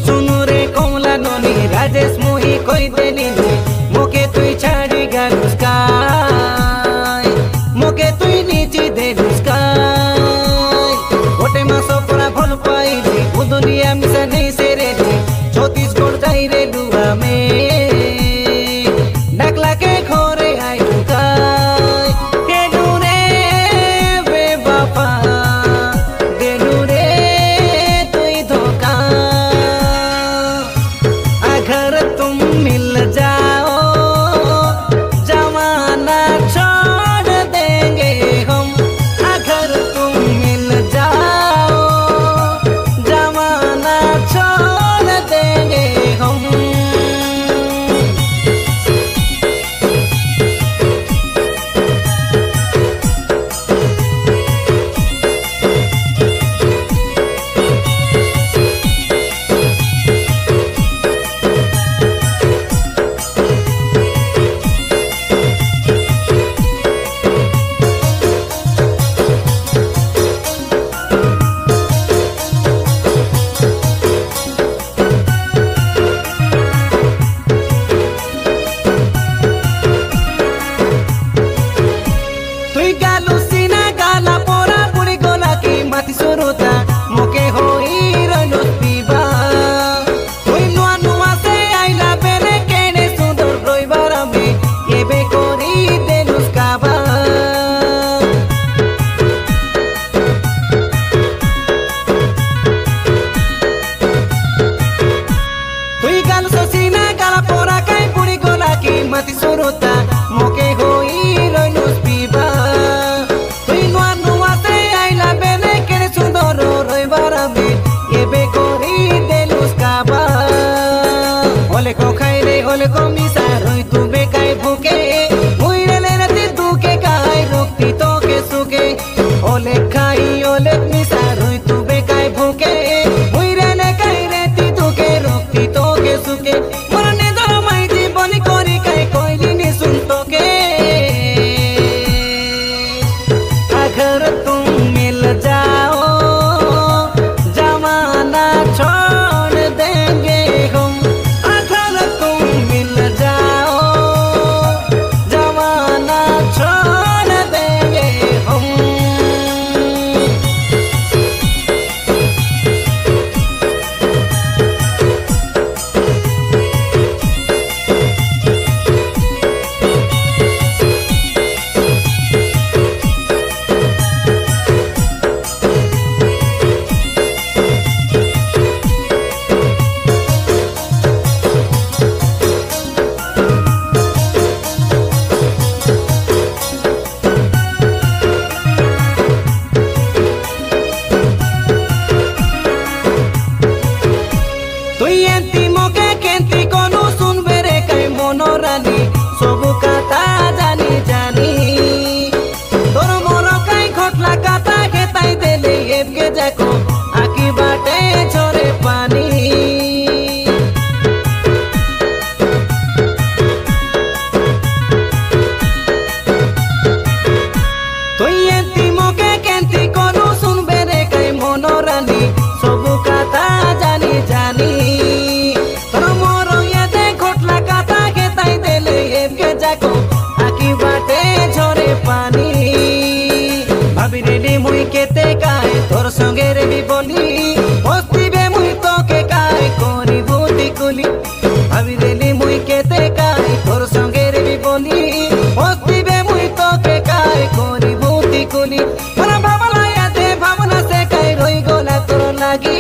सुनु रे कमला ननी राजेश मोही कई देली मोके तुई छाड़ी गालुस काय मोके तुई नीची देलुस काय गोटे मास परा भल पाइली ओ दुनिया मिसा नहीं से रे छत्तीसगढ़ जाई रे लुआ में डाकला के घरे आई काय केलु रे बे बापा देलु रे तुई धोखा अगर तुम मिल जाओ जमाना छोड़ देंगे हम अगर तुम मिल जाओ जमाना छोड़ देंगे हम। मोके होई रनुस पीबा कोई नुआ नुआ से आइला बेले केने सुंदर रोइबार में ये बे कोरी देलुस काबा तुई गाल सोसीना गाला पोरा काई बुड़ी गोला की मति सुरुता मोके होई रनुस पीबा तुई नुआ नुआ से आइला बेले केने सुंदर ओले को खाई रे ओले को मिसार होई तू बेकाय भूके मुइरे ले नती तू के काई रुकती तो के सुके ओले खाई ओले मिसार होई तू बेकाय भूके मुइरे ले काई रेती तू के रुकती तो के सुके मरने दो माई जीवन कोरी काई कोइली नि सुन तो के अगर तुम मिल जाओ जमाना छोड़ देंगे हम सबु कथा जानी जानी तोर मोर काई खटला कथा के ताई देले एब के जाको आकी बाटे छोरे पानी तोई एंती मोके केंती कोनु सुनबे रे काई मनोरानी सबु कथा जानी जानी तोर मोर यादे खटला कथा के ताई देले के जाको आकी बाटे झरे पानी भाभी रे मुई केते काए तोर संगे रे भी बोली हस्तीबे मुई तो के काए कोरी भूति कुली भाभी रे मुई केते काए तोर संगे रे भी बोली हस्तीबे मुई तो के काए कोरी भूति कुली मना भावना यादे भावना से काए रोई गोला तोर लागी